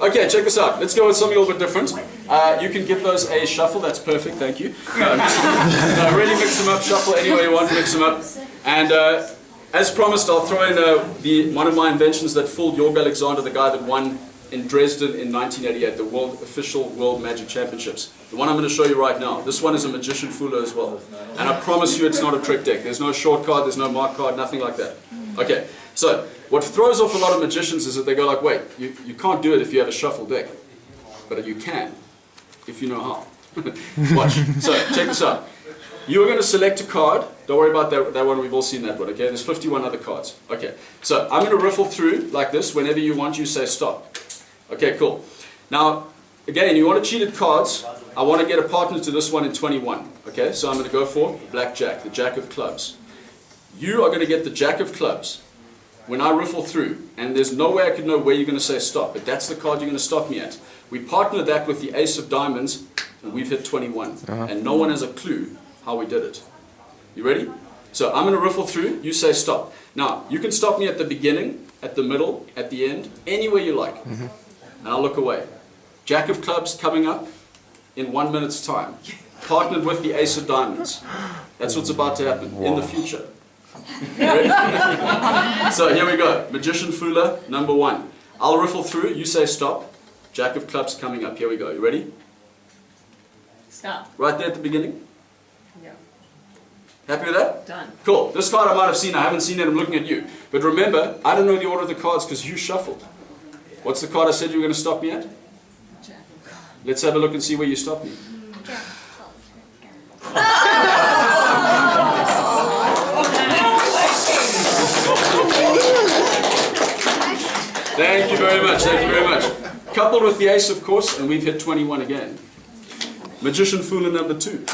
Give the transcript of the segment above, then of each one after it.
Okay, check this out. Let's go with something a little bit different. You can give those a shuffle. That's perfect, thank you. No, really mix them up, shuffle any way you want, mix them up. And as promised, I'll throw in one of my inventions that fooled Jorg Alexander, the guy that won in Dresden in 1988, the official World Magic Championships. The one I'm going to show you right now. This one is a magician fooler as well. And I promise you it's not a trick deck. There's no short card, there's no mark card, nothing like that. Okay, so what throws off a lot of magicians is that they go like, wait, you can't do it if you have a shuffle deck. But you can, if you know how. Watch. So, check this out. You're going to select a card. Don't worry about that one, we've all seen that one, okay? There's 51 other cards. Okay, so I'm going to riffle through like this. Whenever you want, you say stop. Okay, cool. Now, again, you want to cheated cards. I want to get a partner to this one in 21. Okay, so I'm going to go for blackjack, the jack of clubs. You are going to get the jack of clubs when I riffle through, and there's no way I could know where you're going to say stop, but that's the card you're going to stop me at. We partner that with the ace of diamonds, and we've hit 21. And no one has a clue how we did it. You ready? So I'm going to riffle through, you say stop. Now, you can stop me at the beginning, at the middle, at the end, anywhere you like. And I'll look away. Jack of clubs coming up in 1 minute's time. Partnered with the ace of diamonds. That's what's about to happen in the future. So here we go. Magician Fooler, number 1. I'll riffle through, you say stop. Jack of clubs coming up. Here we go. You ready? Stop. Right there at the beginning? Yeah. Happy with that? Done. Cool. This card I might have seen. I haven't seen it. I'm looking at you. But remember, I don't know the order of the cards because you shuffled. What's the card I said you were going to stop me at? Jack. Let's have a look and see where you stopped me. Thank you very much. Thank you very much. Coupled with the ace, of course, and we've hit 21 again. Magician Fooler number 2.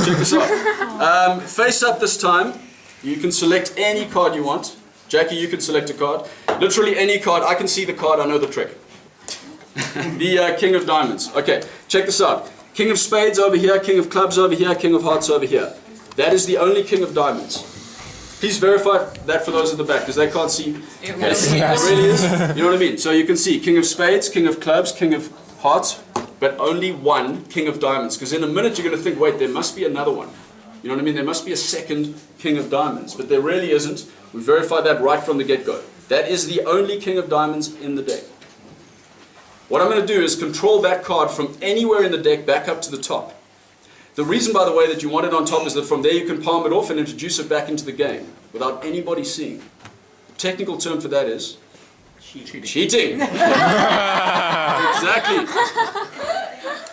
Check this out. Face up this time. You can select any card you want. Jackie, you can select a card. Literally any card. I can see the card. I know the trick. The King of Diamonds. Okay, check this out. King of Spades over here, King of Clubs over here, King of Hearts over here. That is the only King of Diamonds. Please verify that for those at the back, because they can't see. Yes. It really is. You know what I mean? So you can see King of Spades, King of Clubs, King of Hearts, but only one King of Diamonds. Because in a minute you're going to think, wait, there must be another one. You know what I mean? There must be a second King of Diamonds, but there really isn't. We verified that right from the get-go. That is the only King of Diamonds in the deck. What I'm going to do is control that card from anywhere in the deck back up to the top. The reason, by the way, that you want it on top is that from there you can palm it off and introduce it back into the game without anybody seeing. The technical term for that is cheating. Exactly.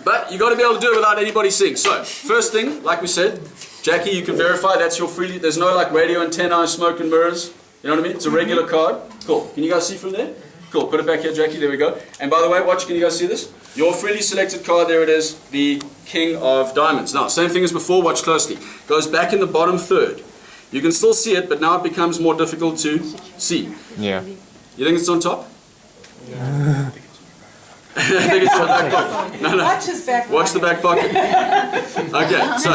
But you got to be able to do it without anybody seeing. So, first thing, like we said, Jackie, you can verify that's your freely. There's no like radio antenna, smoke and mirrors. You know what I mean? It's a regular card. Cool. Can you guys see from there? Cool. Put it back here, Jackie. There we go. And by the way, watch. Can you guys see this? Your freely selected card. There it is. The King of Diamonds. Now, same thing as before. Watch closely. Goes back in the bottom third. You can still see it, but now it becomes more difficult to see. Yeah. You think it's on top? Yeah. I think it's in the back pocket. No, no. Watch his back. Watch the back pocket. Okay, so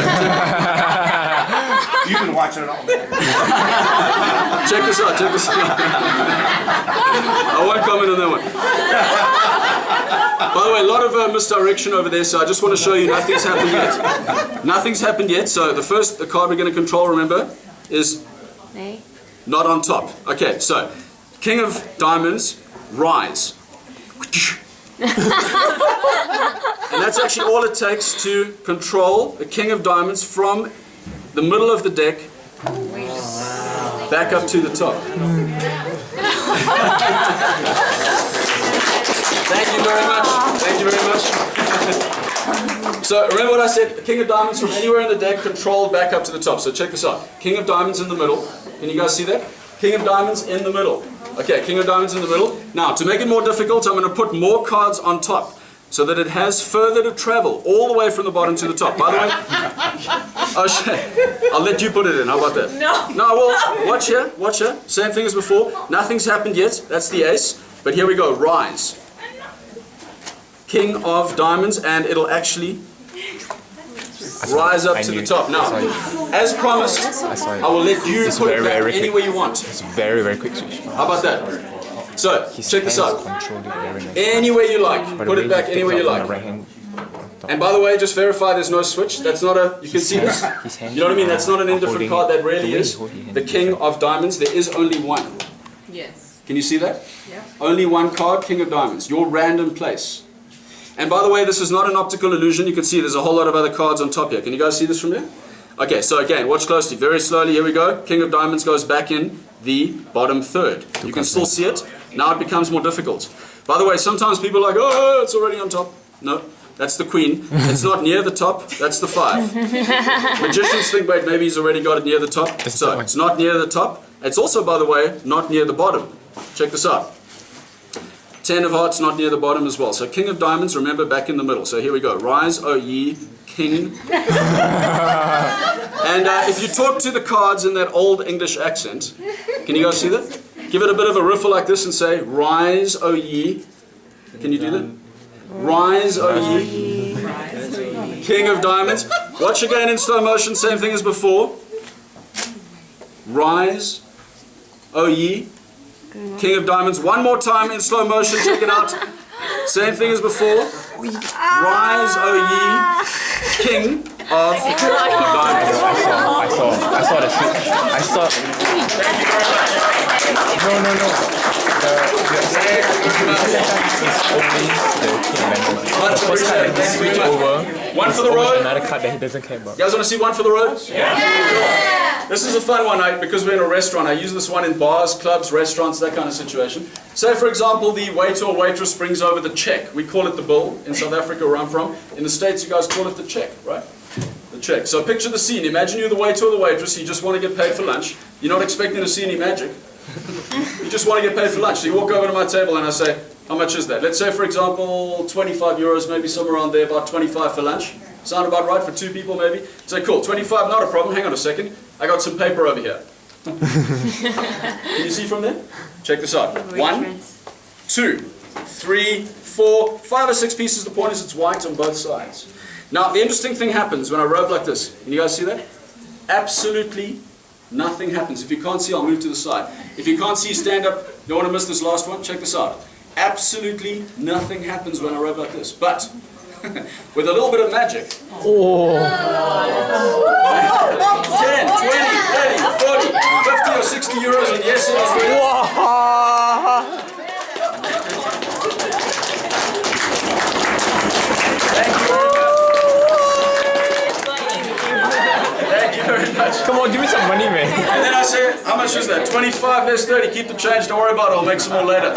You can watch it all. check this out, check this out. I won't comment on that one. By the way, a lot of misdirection over there, so I just want to show you nothing's happened yet. Nothing's happened yet, so the card we're going to control, remember, is not on top. Okay, so King of Diamonds, rise. And that's actually all it takes to control the King of Diamonds from the middle of the deck back up to the top. Thank you very much. Thank you very much. So remember what I said, King of Diamonds from anywhere in the deck controlled back up to the top. So check this out. King of Diamonds in the middle. Can you guys see that? King of Diamonds in the middle. Okay, King of Diamonds in the middle. Now, to make it more difficult, I'm going to put more cards on top so that it has further to travel, all the way from the bottom to the top. By the way, I'll let you put it in. How about that? No. No, well, watch here, watch here. Same thing as before. Nothing's happened yet. That's the ace. But here we go. Rise. King of Diamonds, and it'll actually rise up to the top. Now, as promised, I will let you put it back anywhere you want. It's a very, very quick switch. How about that? So, His check this hands out. control it very nice. Anywhere you like. But the Put way it back he anywhere picks you up on the like. right hand, And by the way, just verify there's no switch. That's not a, you can see this. his hand You know what I mean? That's not an indifferent card, that really the way is he hold his hand the is King of Diamonds. There is only one. Yes. Can you see that? Yeah. Only one card, King of Diamonds, your random place. And by the way, this is not an optical illusion. You can see there's a whole lot of other cards on top here. Can you guys see this from here? Okay, so again, watch closely, very slowly. Here we go. King of Diamonds goes back in the bottom third. You can still see it. Now it becomes more difficult. By the way, sometimes people are like, oh, it's already on top. No, that's the queen. It's not near the top. That's the 5. Magicians think, wait, maybe he's already got it near the top. So it's not near the top. It's also, by the way, not near the bottom. Check this out. 10 of hearts not near the bottom as well. So King of Diamonds, remember, back in the middle. So here we go. Rise, O ye King. And if you talk to the cards in that old English accent, can you guys see that? Give it a bit of a riffle like this and say, Rise, O ye. Can you do that? Rise, O ye King of Diamonds. Watch again in slow motion, same thing as before. Rise, O ye King of Diamonds. One more time in slow motion, check it out. Same thing as before. Rise, O ye King of Diamonds. I saw the switch. I saw. No. The first card that he switch over. One for the always road. another card that he doesn't care about. You guys want to see one for the road? Yeah. This is a fun one, because we're in a restaurant. I use this one in bars, clubs, restaurants, that kind of situation. Say, for example, the waiter or waitress brings over the check. We call it the bill in South Africa, where I'm from. In the States, you guys call it the check, right? The check. So picture the scene. Imagine you're the waiter or the waitress. You just want to get paid for lunch. You're not expecting to see any magic. You just want to get paid for lunch. So you walk over to my table and I say, how much is that? Let's say, for example, 25 euros, maybe somewhere around there, about 25 for lunch. Sound about right for 2 people, maybe? Say, cool, 25, not a problem. Hang on a second. I got some paper over here. Can you see from there? Check this out. 1, 2, 3, 4, 5 or 6 pieces. The point is it's white on both sides. Now, the interesting thing happens when I rub like this. Can you guys see that? Absolutely nothing happens. If you can't see, I'll move to the side. If you can't see, stand up. Don't want to miss this last one. Check this out. Absolutely nothing happens when I rub like this. But with a little bit of magic. 10, 20, 30, 40, 50 or 60 euros, and yes, it is ready. Thank you very much. Thank you very much. Come on, give me some money, man. And then I say, how much is that? 25 less 30. Keep the change. Don't worry about it. I'll make some more later.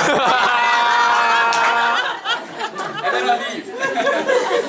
And then I leave.